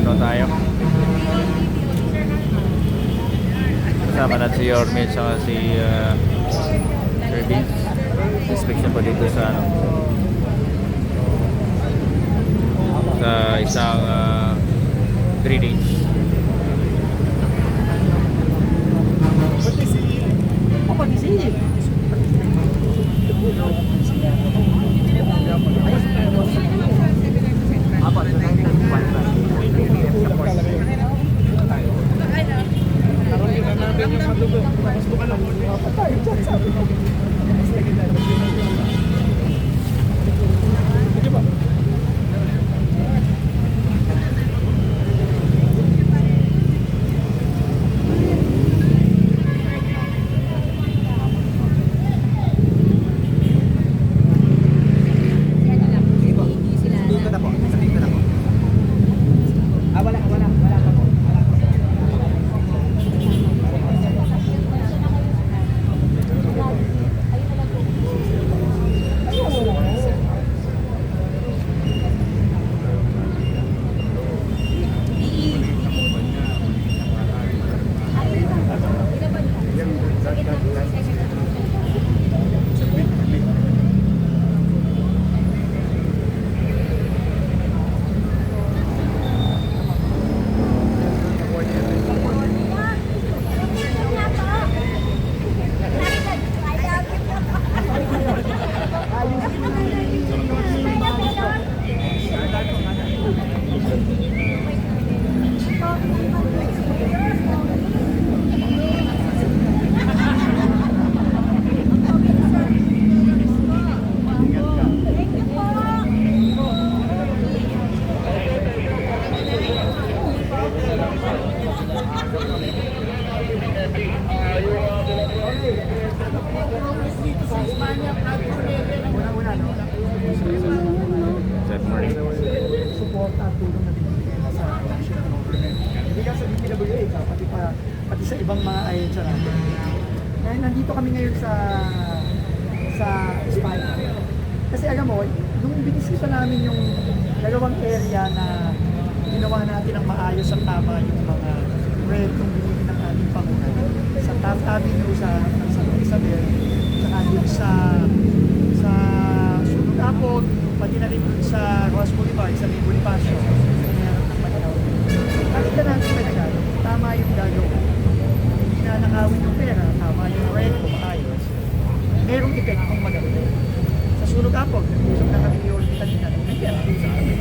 ano tayo. Kasama natin si Yorme at saka si Sir Vince. Inspection pa dito sa ano, sa isang 3 days. Good morning. Support at tulong na binibigay na sa national government. Hindi ka sa DPWA, pati sa ibang mga ahensya natin. Dahil nandito kami ngayon sa Espanya. Kasi alam mo, nung binisita namin yung dalawang area na ginawa natin ang maayos at tama yung mga proyektong binili ng ating Pangunan. Sa Taft Avenue, sa Santa Isabel, saka dun sa Sunod Apog, pati na rin dun sa Rojas Bolivar, sa May Bonifacio, sa Mayarap ng Manila. Nakita natin talaga, tama yung gagawin. Hindi na nakawin yung pera, tama yung proyekto, maayos. Merong epektong maganda. Sa Sunod Apog, nag-usap na kami ni Orly kanina, nandiyan sa amin.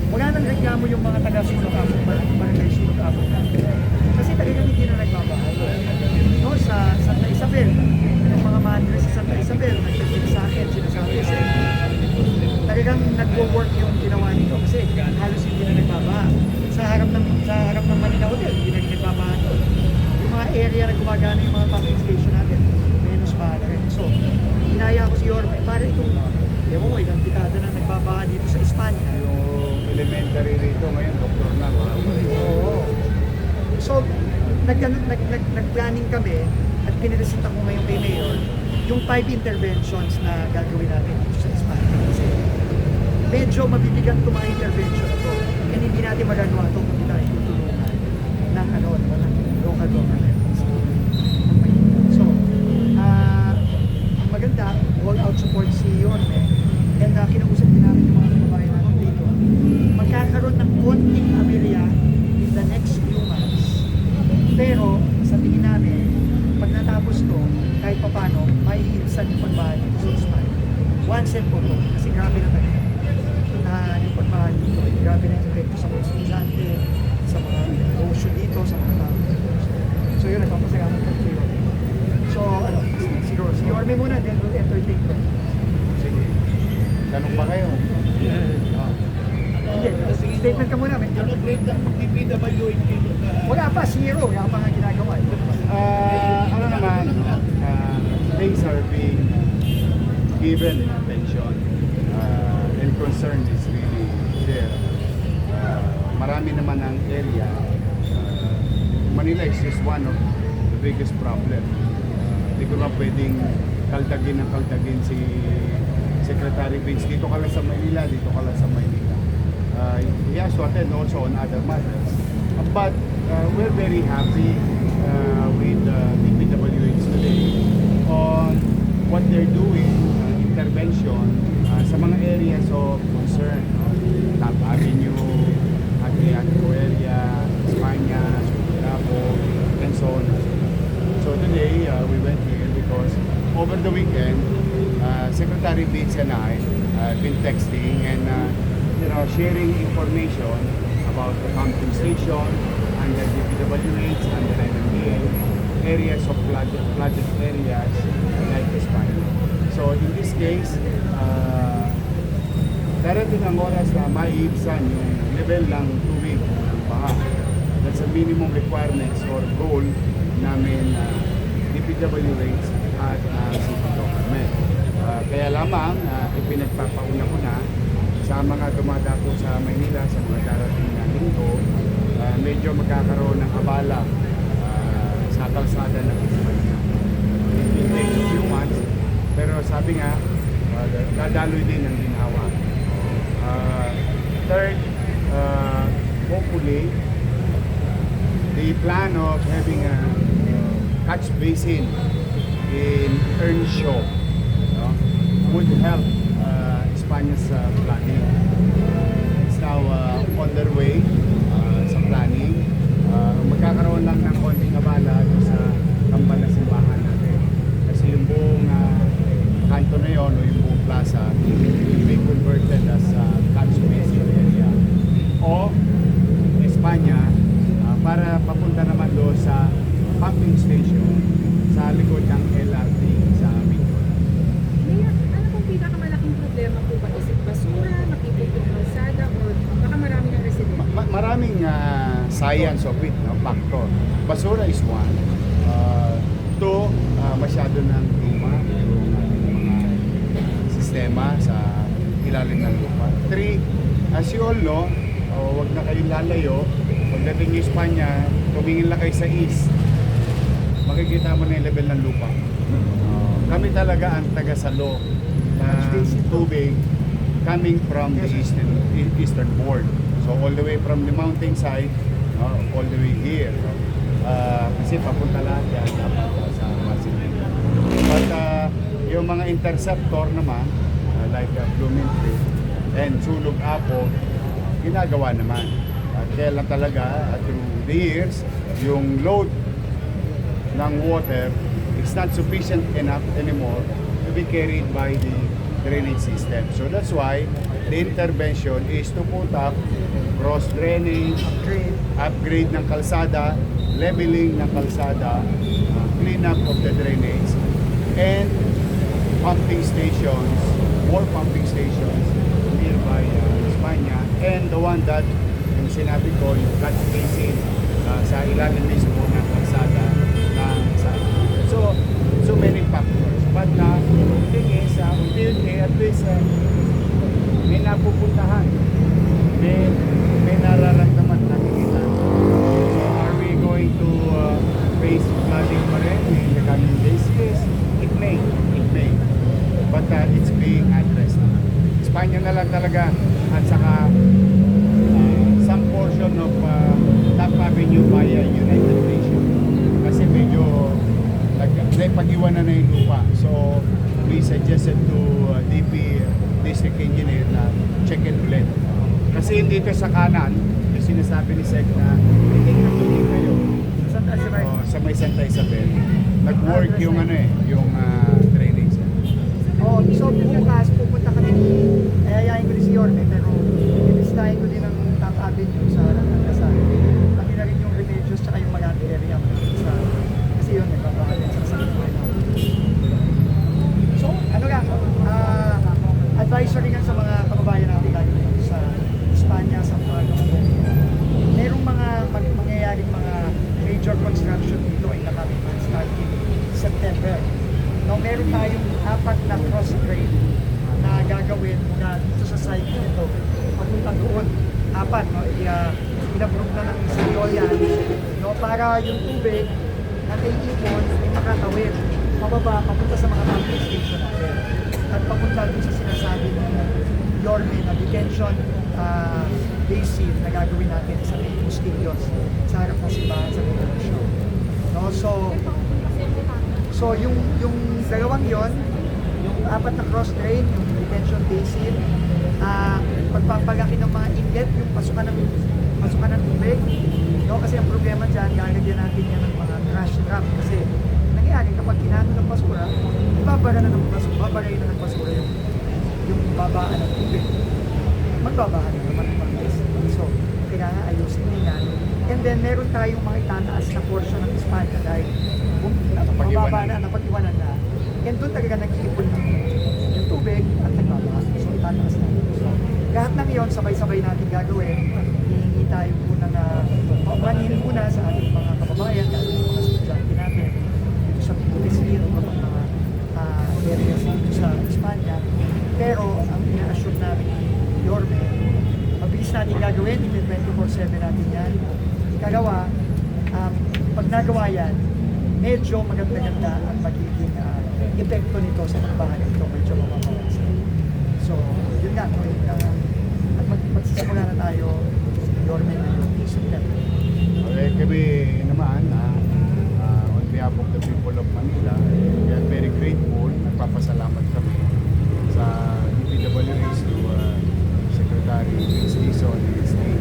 Wala nang reklamo yung mga taga-Sunod Apog, barangay Sunod Apog natin. Kasi talagang hindi na nagbabahay. No, sa Santa Isabel, yung mga madre sa Santa Isabel, nagsasabi sa akin, sinasabi sa talagang nagwo-work yung ginawa nito kasi halos hindi na nagbabaha. Sa harap ng Manila Hotel, hindi na nagbabaha doon. Yung mga area na gumagana yung mga pumping station natin, menos baha na rin. So, hinaya ko si Yorme, para itong, ewan mo, ilang dekada na nagbabaha dito sa Espanya. Yung elementary rito ngayon, doktor na, Oo. So, nag-planning kami at piniresita ko ngayon kay Mayor yung 5 interventions na gagawin natin dito sa Espanya. Kasi medyo mabibigat itong mga intervention ito. And hindi natin magagawa ito kung hindi tayo tutulungan ng local government. So, maganda, all-out support si Yorme. And kinausap din namin yung mga kababayan natin dito. Magkakaroon ng konting aberya in the next few months. Pero, sa tingin namin, pag natapos to, kahit pa paano, maiinsan yung pagbahan dito sa Espanya. Once and for all, kasi grabe na talaga. Yung pagbahan dito, grabe na yung epekto sa mga estudyante, sa mga ocean dito, sa mga tao. So yun, nagpapasalamat ko sa Yorme. So, si Yorme muna, then we'll entertain ko. sige. Tanong pa kayo? Hindi, statement ka muna. Wala pa, zero. Wala pa nga ginagawa. Ano naman, things are being given attention and concern is really there. Marami naman ang area. Manila is just one of the biggest problem. Hindi ko na pwedeng kaldagin si Secretary Vince. Dito ka lang sa Manila, dito ka lang sa Manila. he has to attend also on other matters. But we're very happy with DPWH today on what they're doing, intervention sa mga areas of concern. Top Avenue, Adriatico area, Espanya, Surigao, and so on. So today we went here because over the weekend, Secretary Beats and I have been texting and sharing information about the pumping station under DPWH, under NMDA, areas of flooded areas like Espanya. So in this case, darating ang oras na maiibsan yung level ng tubig ng baha. That's a minimum requirements or goal namin DPWH at City Government. Kaya lamang ipinagpapauna ko na sa mga dumadako sa Maynila sa mga darating na linggo, medyo magkakaroon ng abala sa kalsada ng Espanya. It will take a few months, pero sabi nga, dadaloy din ang ginawa. Third, hopefully, the plan of having a catch basin in Earnshaw would help Espanya's flooding. It's now on their way sa planning. Magkakaroon lang ng konting abala sa kambal na simbahan natin. Kasi yung buong kanto na yun o yung buong plaza will be converted as catch basin area o Espanya para papunta naman doon sa pumping station sa likod ng LRT sa Bicol. Mayor, ano pong pinakamalaking problema po ba? Is it basura, makipit yung kalsada, or baka marami ng residente? Maraming science of it, factor. Basura is one. Two, masyado ng luma yung mga sistema sa ilalim ng lupa. Three, as you all know, wag na kayong lalayo. Pagdating ng Espanya, tumingin lang kayo sa east. Makikita mo na yung level ng lupa. Kami talaga ang taga-salo ng tubig coming from the eastern board. So all the way from the mountain side, all the way here. Kasi papunta lahat yan dapat sa Marsiling. But yung mga interceptor naman, like Blumentritt and Sulog Apo, ginagawa naman. Kaya lang talaga, through the years, yung load ng water is not sufficient enough anymore to be carried by the drainage system. So that's why the intervention is to put up cross drainage, upgrade ng kalsada, leveling ng kalsada, clean up of the drainage, and pumping stations, more pumping stations nearby Espanya, and the one that yung sinabi ko, yung catch basin sa ilalim mismo ng kalsada ng so many factors. But the thing is, unti-unti, at least may napupuntahan, may nararamdaman nakikita. So are we going to face flooding pa rin in the coming days? Yes, it may. But it's being addressed. Espanya na lang talaga at saka some portion of Top Avenue via United Nations. Kasi medyo pag-iwanan na yung lupa. So we suggested to DP District Engineer na check it ulit. Kasi dito sa kanan, yung sinasabi ni Sec na hindi kayo Santa Isabel. sa may Santa Isabel. Nag-work yung yung drainage. So bukas pupunta kami, ayayain ko din si Yorme, pero ibistahin ko din ang Top Avenue sa Langasan. Pati na rin yung Remedios tsaka yung Magante area. Kasi yun, nagpapakalit sa buhay namin. So, advisory nga sa mga kababayan natin lalo sa Espanya, sa Puerto. Merong mga mangyayaring mga major construction dito in the coming months starting September. No, meron tayong 4 na cross drain na gagawin mula dito sa site nito papunta doon. 4, no? Inapprove na ng City yan, no? Para yung tubig na naiipon ay makatawid pababa papunta sa mga pumping station natin at papunta doon sa sinasabi ng Yorme na detention day scene na gagawin natin sa may Bustillos, sa harap ng simbahan sa Benicio. No? So yung dalawang yon, yung 4 na cross drain, yung detention basin, pagpapalaki ng mga inlet, yung pasukan ng tubig. No? Kasi ang problema dyan, lalagyan natin yan ng mga trash trap. Kasi nangyari kapag kinano ng basura, babara na ng basura yung babaan ng tubig. Magbabaha na naman ng mga so kailangan ayusin din yan. And then meron tayong mga itataas na portion ng Espanya dahil mababa na, napag-iwanan na. And doon talaga nag-iipon yung tubig at nagbabaha. So itataas na. So lahat ng iyon, sabay-sabay natin gagawin. Hihingi tayo muna maninin muna sa ating mga kababayan, lalo yung mga estudyante natin dito sa Pilipinas, mga areas dito sa Espanya. Pero ang ina-assure namin ni Yorme, mabilis natin gagawin, 24/7 natin yan. Ikalawa, pag nagawa yan, medyo maganda-ganda ang magiging epekto nito sa pagbahan nito, medyo mamawasan. So, yun nga, at magsisimula na tayo, Yorme na yung September. Okay, kami naman, on behalf of the people of Manila, we are very grateful. Nagpapasalamat kami sa DPWH to Secretary Vince Dizon and his team.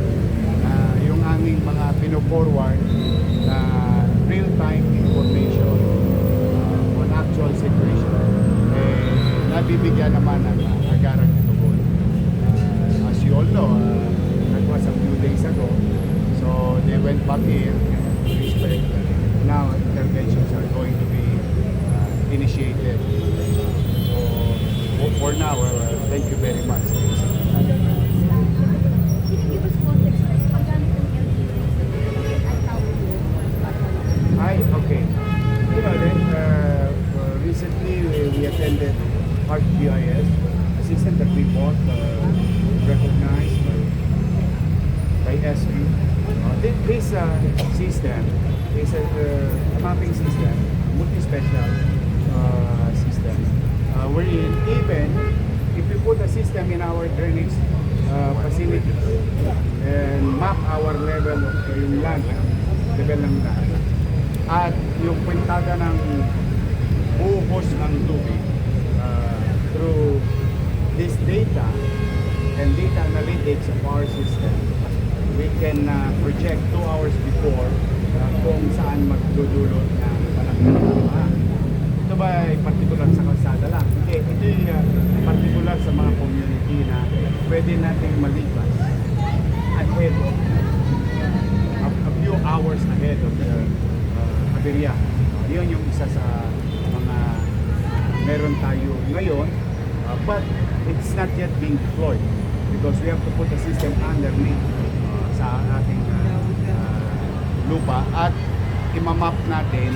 Yung aming mga pino-forward na real-time information on actual situation, nabibigyan naman ng agarang tugon. As you all know, that was a few days ago. So they went back here and respect. Now interventions are going to be initiated. So for now, thank you very much. Can you give us context guys? Paggamit ng LTO at tawag mo? Hi, okay. You know, then, recently we attended ArcGIS, a system that we bought, recognized by SB. This system is a mapping system, multi-special system, wherein even if we put a system in our drainage facility and map our level of yung land, level ng land, at yung kwintada ng buhos ng tubig through this data and data analytics of our system, we can project 2 hours before kung saan magdudulot ng malaking baha. Ito ba ay particular sa kalsada lang? Hindi, ito yung particular sa mga community na pwede nating malipas ahead of a few hours ahead of the aberya. Yun yung isa sa mga meron tayo ngayon, but it's not yet being deployed because we have to put the system underneath sa ating lupa at imamap natin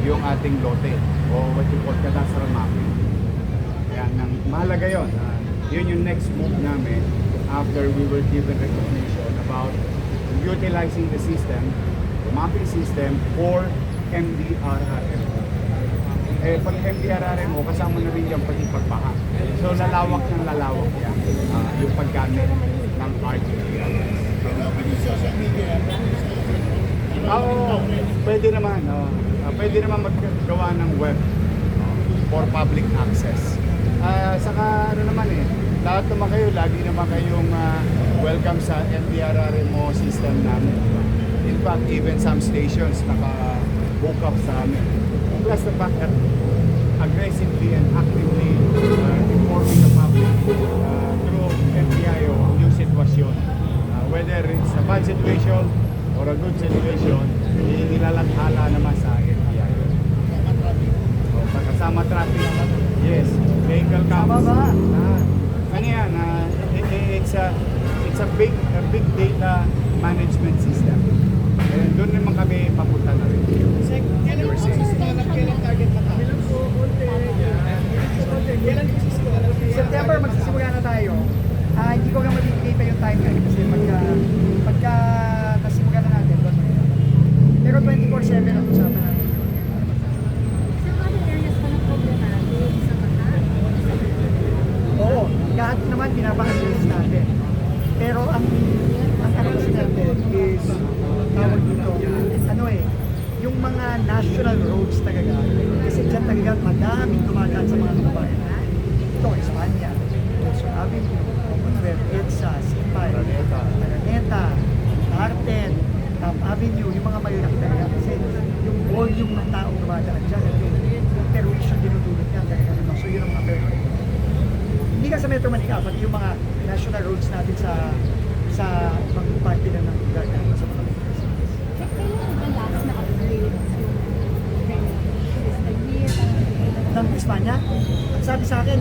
yung ating lote o what you call cadastral mapping. Yan, mahalaga yun. Yun yung next move namin after we were given recognition about utilizing the system, the mapping system for MDRRM. Pag MDRRM kasama na rin yung pati pagbaha. So lalawak ng lalawak yan, yung paggamit ng ArcGIS. Pwede naman. Pwede naman maggawa ng web for public access. Saka ano naman lahat naman kayo, lagi naman kayong welcome sa MDRRMO system namin. In fact, even some stations naka-hook up sa amin. Plus the fact that aggressively and actively informing the public through MPIO yung sitwasyon. Whether it's a bad situation or a good situation, nilalathala naman sa MPIO. So, pagkasama traffic, yes, vehicle counts. Ano yan? It's a big data management system. And doon naman kami papunta na rin. September magsisimula na tayo. Hindi ko nga mabibigay pa yung timeline kasi pagka nasimula na natin, doon na. Pero 24/7 ang usapan natin. Sa mga areas pa ng problematic sa baha? Oo, lahat naman pinapaka-address natin. Pero yung mga national roads talaga, kasi dyan talaga madaming dumadaan sa mga kababayan. Ito, Espanya, Quezon Avenue, Commonwealth, EDSA, Sipay, Araneta, Arten, Top Avenue, yung mga malalaki talaga. Kasi yung volume ng taong dumadaan dyan, yung permission dinudulot niya talaga. So yun ang mga priority. Hindi ka sa Metro Manila, pati yung mga national roads natin sa ibang parte na ng lugar natin sa mga metro cities. Kailan ba last na upgrade yung drainage? Ng Espanya, ang sabi sa akin,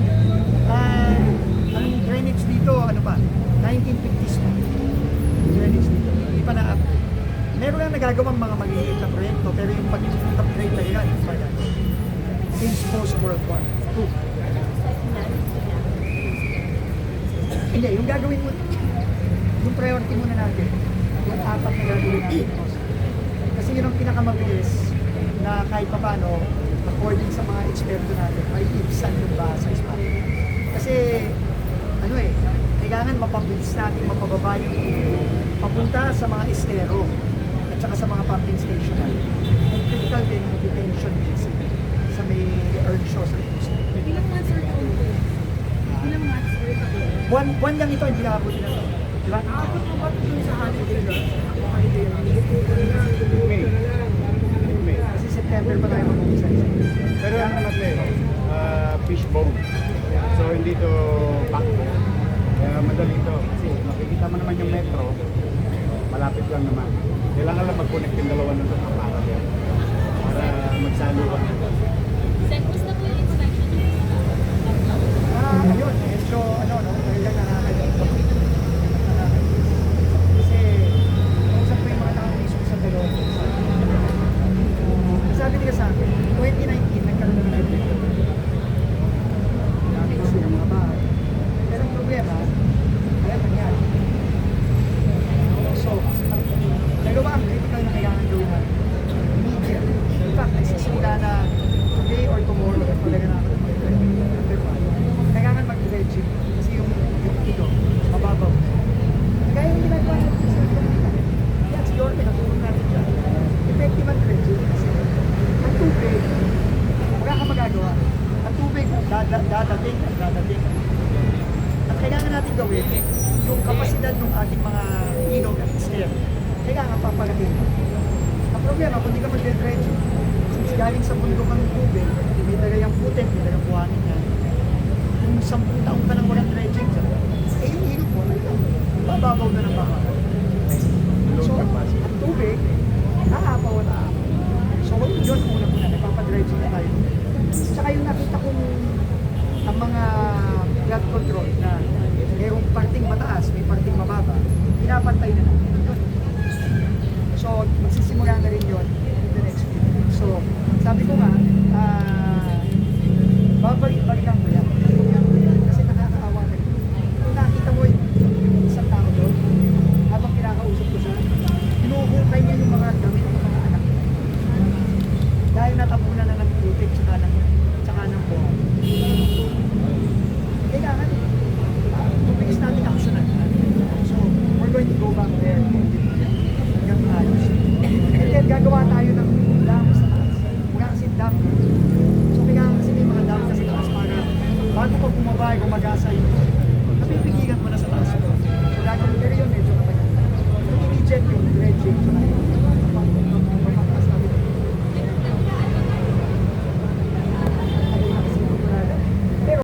ang drainage dito, ano pa, 1950s pa. Drainage dito, hindi pa na-upgrade. Meron lang nagagawang mga maliliit na proyekto, pero yung pag-upgrade talaga, hindi pa yan. Since post-World War II. Hindi, yung gagawin mo, yung priority muna natin, yung apat na gagawin natin. Kasi yun ang pinakamabilis na kahit pa paano, according sa mga eksperto natin, may ibsan yung ba sa Espanya. Kasi, ano eh, kailangan mapabilis natin, mapababa yung papunta sa mga estero at saka sa mga pumping station natin. May critical din yung detention basin sa may Earnshaw sa Tuesday. Ilang months or two? Ilang months or two? Buwan lang ito, hindi nakabuti na ito. Di ba? Abot mo ba dun sa holiday? May. May. Kasi September pa tayo mag-umpisa. Pero ang naman fishbone. So hindi to back. Kaya madali ito. Kasi makikita mo naman yung metro, malapit lang naman. Kailangan lang mag-connect yung dalawa ng para yan. Para magsaluhan. Sir, gusto po yung inspection niyo? Ayun, medyo ano, no, talagang nakakalimutan. Kasi, kausap ko yung mga tao mismo sa Pelon. Sabi nila sa akin, 2019, nagkaroon ng live video. Dami kasi ng mga bahay. Pero ang problema, alam nangyari. So, dalawa ang critical na kailangan gawin natin. Immediate. In fact, nagsisimula na today or tomorrow, talaga na ako number one. Kailangan mag-dredging kasi yung ito, mababaw. Kaya yung ginagawa natin sa Manila, yan siguro pinatulong natin dyan. Effective ang dredging kasi ang tubig, wala kang magagawa. Ang tubig, dadating at dadating. At kailangan natin gawin yung kapasidad ng ating mga ilog at stair. Kailangan papalakin. Ang problema, kung di ka mag-dredging, since galing sa bundok ang tubig, may dalayang putin, may dalayang buhangin yan. Kung 10 taong ka nang walang dredging dyan, eh yung ilog mo, bababaw na ng babaw. So, ang tubig, naapaw at aapaw. So, yun una-una, nagpapadredging na tayo. Tsaka yung nakita kong ang mga flood control na mayroong parting mataas, may parting mababa, pinapantay na natin. Yun. So, magsisimula na rin yun in the next few weeks. So, sabi ko nga, babalik-balikan ko yan. Kasi nakakaawa na rin. Kung nakita mo yung isang tao doon, habang kinakausap ko siya, hinuhukay niya yung mga damit ng mga anak niya. Dahil natapunan na ng putik tsaka ng buwan. Kailangan, tumilis natin aksyonan. So, we're going to go back there hanggang ayos. And then, gagawa tayo ng dam sa taas. Wala kasi dam. So, kailangan kasi may mga dam sa taas para bago pa bumaba, gumagasa yung